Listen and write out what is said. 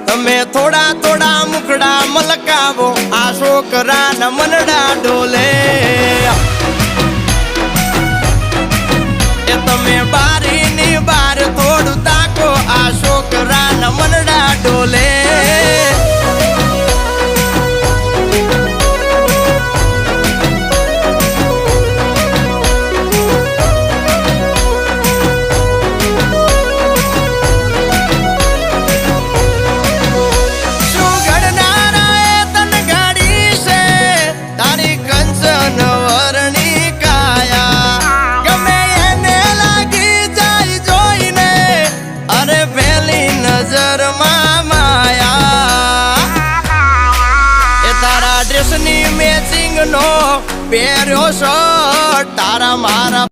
તમે થોડા થોડા મુખડા મલકાવો આ છોકરાના મનડા ડોલે એ તમે બારીની બાર થોડું તાકો આ છોકરાના મનડા ડોલે મેચિંગ નો પહેર્યો શર્ટ તારા મારા